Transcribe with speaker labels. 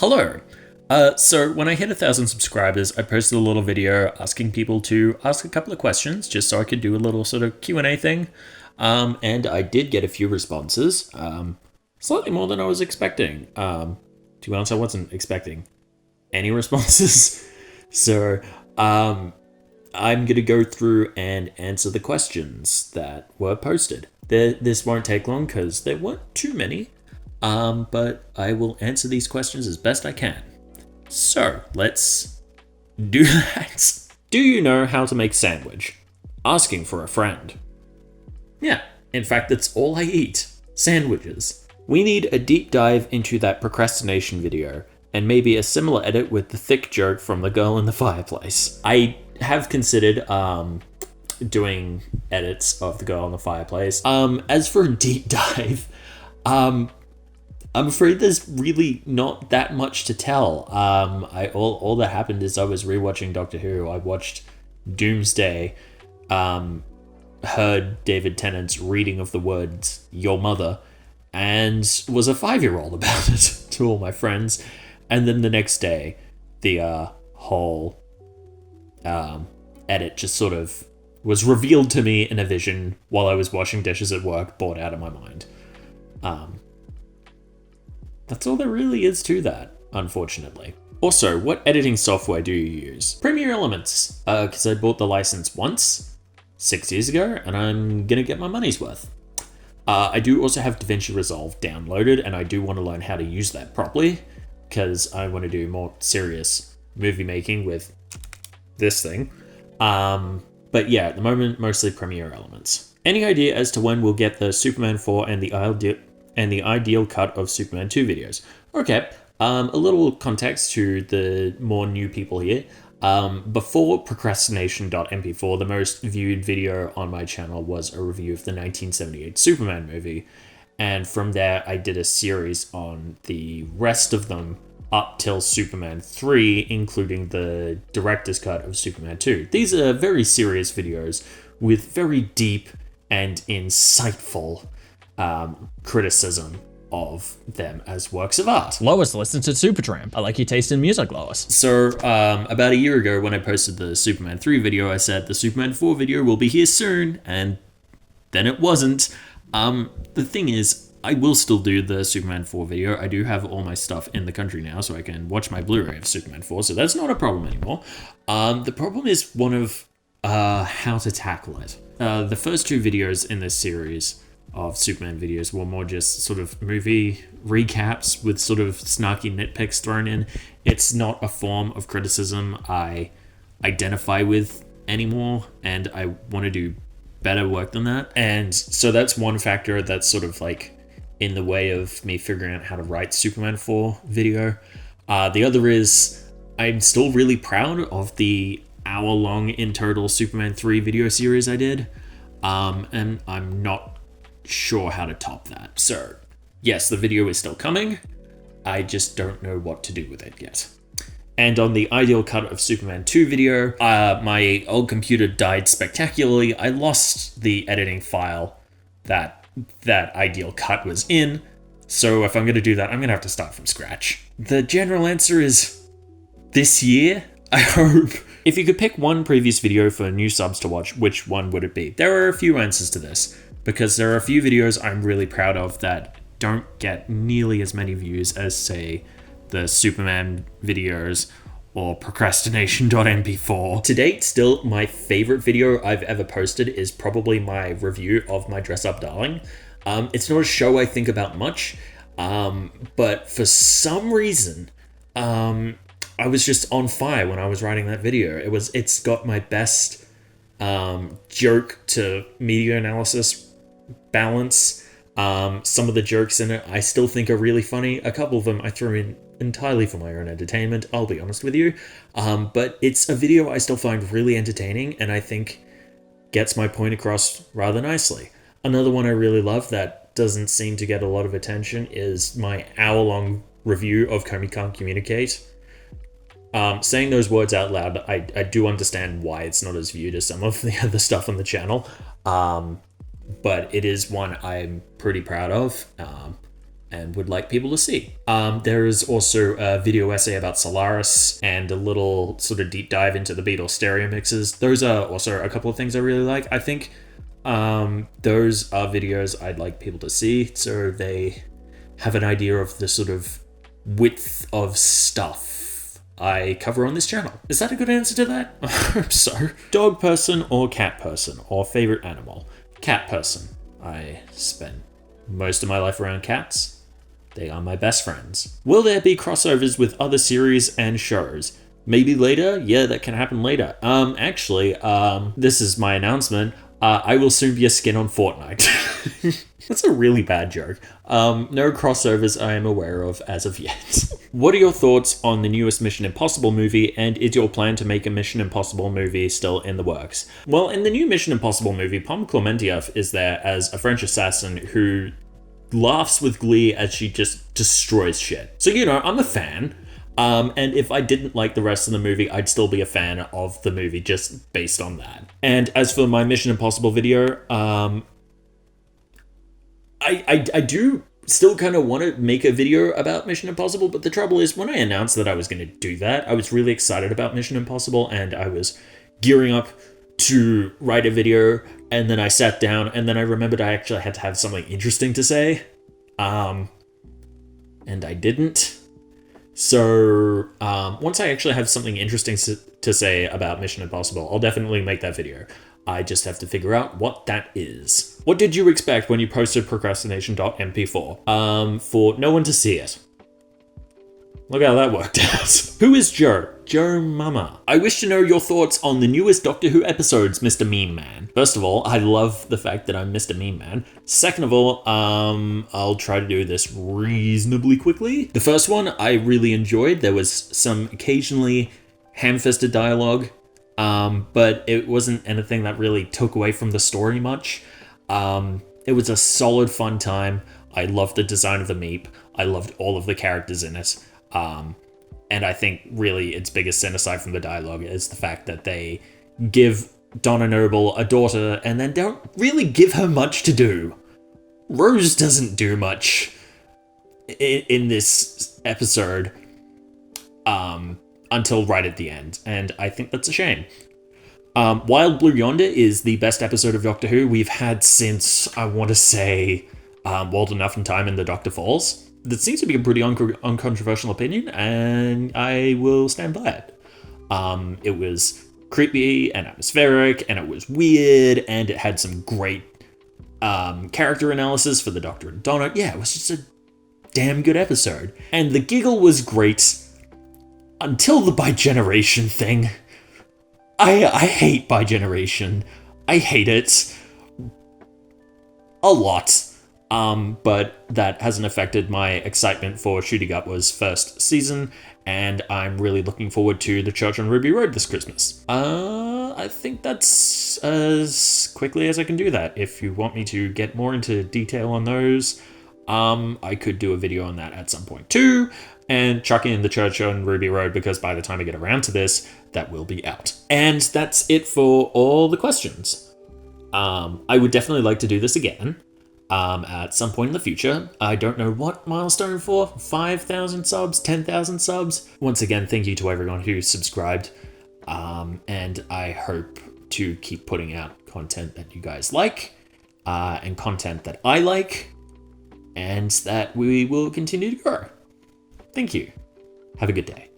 Speaker 1: Hello. So when I hit 1,000 subscribers, I posted a little video asking people to ask a couple of questions just so I could do a little sort of Q&A thing. And I did get a few responses, slightly more than I was expecting. To be honest, I wasn't expecting any responses. So I'm going to go through and answer the questions that were posted. This won't take long because there weren't too many. But I will answer these questions as best I can. So, let's do that. Do you know how to make sandwich? Asking for a friend. Yeah, in fact, that's all I eat. Sandwiches. We need a deep dive into that procrastination video, and maybe a similar edit with the thick joke from the girl in the fireplace. I have considered, doing edits of the girl in the fireplace. As for a deep dive, I'm afraid there's really not that much to tell. All that happened is I was rewatching Doctor Who. I watched Doomsday, heard David Tennant's reading of the words "your mother," and was a 5-year-old about it to all my friends. And then the next day, the whole edit just sort of was revealed to me in a vision while I was washing dishes at work, bored out of my mind. That's all there really is to that, unfortunately. Also, what editing software do you use? Premiere Elements, because I bought the license once, 6 years ago, and I'm gonna get my money's worth. I do also have DaVinci Resolve downloaded, and I do want to learn how to use that properly, because I want to do more serious movie making with this thing. But yeah, at the moment, mostly Premiere Elements. Any idea as to when we'll get the Superman 4 and the ideal cut of Superman 2 videos? Okay, a little context to the more new people here. Before procrastination.mp4, the most viewed video on my channel was a review of the 1978 Superman movie. And from there, I did a series on the rest of them up till Superman 3, including the director's cut of Superman 2. These are very serious videos with very deep and insightful criticism of them as works of art.
Speaker 2: Lois listens to Supertramp. I like your taste in music, Lois.
Speaker 1: So, about a year ago when I posted the Superman 3 video, I said the Superman 4 video will be here soon, and then it wasn't. The thing is, I will still do the Superman 4 video. I do have all my stuff in the country now, so I can watch my Blu-ray of Superman 4, so that's not a problem anymore. The problem is one of how to tackle it. The first 2 videos in this series of Superman videos were more just sort of movie recaps with sort of snarky nitpicks thrown in. It's not a form of criticism I identify with anymore, and I want to do better work than that. And so that's one factor that's sort of like in the way of me figuring out how to write Superman 4 video. The other is I'm still really proud of the hour-long in total Superman 3 video series I did, and I'm not sure how to top that. So yes, the video is still coming. I just don't know what to do with it yet. And on the ideal cut of Superman 2 video, my old computer died spectacularly. I lost the editing file that ideal cut was in. So if I'm going to do that, I'm going to have to start from scratch. The general answer is this year, I hope. If you could pick one previous video for new subs to watch, which one would it be? There are a few answers to this, because there are a few videos I'm really proud of that don't get nearly as many views as, say, the Superman videos or procrastination.mp4. To date, still, my favorite video I've ever posted is probably my review of My Dress Up Darling. It's not a show I think about much, but for some reason, I was just on fire when I was writing that video. It's got my best joke to media analysis balance. Some of the jokes in it I still think are really funny. A couple of them I threw in entirely for my own entertainment, I'll be honest with you. But it's a video I still find really entertaining and I think gets my point across rather nicely. Another one I really love that doesn't seem to get a lot of attention is my hour-long review of Comey Can't Communicate. Saying those words out loud, I do understand why it's not as viewed as some of the other stuff on the channel. But it is one I'm pretty proud of. and would like people to see. There is also a video essay about Solaris and a little sort of deep dive into the Beatles stereo mixes. Those are also a couple of things I really like. I think those are videos I'd like people to see so they have an idea of the sort of width of stuff I cover on this channel. Is that a good answer to that? I hope so. Dog person or cat person, or favorite animal? Cat person. I spent most of my life around cats. They are my best friends. Will there be crossovers with other series and shows? Maybe later? Yeah, that can happen later. Actually, this is my announcement. I will soon be a skin on Fortnite. That's a really bad joke. No crossovers I am aware of as of yet. What are your thoughts on the newest Mission Impossible movie, and is your plan to make a Mission Impossible movie still in the works? Well, in the new Mission Impossible movie, Pom Klementieff is there as a French assassin who laughs with glee as she just destroys shit. So, you know, I'm a fan. And if I didn't like the rest of the movie, I'd still be a fan of the movie just based on that. And as for my Mission Impossible video, I do still kind of want to make a video about Mission Impossible, but the trouble is when I announced that I was going to do that, I was really excited about Mission Impossible and I was gearing up to write a video, and then I sat down and then I remembered I actually had to have something interesting to say. And I didn't. So once I actually have something interesting to say about Mission Impossible, I'll definitely make that video. I just have to figure out what that is. What did you expect when you posted procrastination.mp4? For no one to see it. Look how that worked out. Who is Joe? Joe Mama. I wish to know your thoughts on the newest Doctor Who episodes, Mr. Meme Man. First of all, I love the fact that I'm Mr. Meme Man. Second of all, I'll try to do this reasonably quickly. The first one I really enjoyed. There was some occasionally ham-fisted dialogue, but it wasn't anything that really took away from the story much. It was a solid fun time. I loved the design of the Meep. I loved all of the characters in it. And I think really its biggest sin, aside from the dialogue, is the fact that they give Donna Noble a daughter and then don't really give her much to do. Rose doesn't do much in this episode until right at the end, and I think that's a shame. Wild Blue Yonder is the best episode of Doctor Who we've had since, I want to say, World Enough in Time and the Doctor Falls. That seems to be a pretty uncontroversial opinion, and I will stand by it. It was creepy and atmospheric, and it was weird, and it had some great character analysis for the Doctor and Donna. Yeah, it was just a damn good episode. And the giggle was great until the bi-generation thing. I hate bi-generation. I hate it a lot. But that hasn't affected my excitement for Shooty Gatwa's first season, and I'm really looking forward to The Church on Ruby Road this Christmas. I think that's as quickly as I can do that. If you want me to get more into detail on those, I could do a video on that at some point too, and chuck in The Church on Ruby Road, because by the time I get around to this, that will be out. And that's it for all the questions. I would definitely like to do this again. At some point in the future. I don't know what milestone for, 5,000 subs, 10,000 subs. Once again, thank you to everyone who subscribed, and I hope to keep putting out content that you guys like, and content that I like, and that we will continue to grow. Thank you. Have a good day.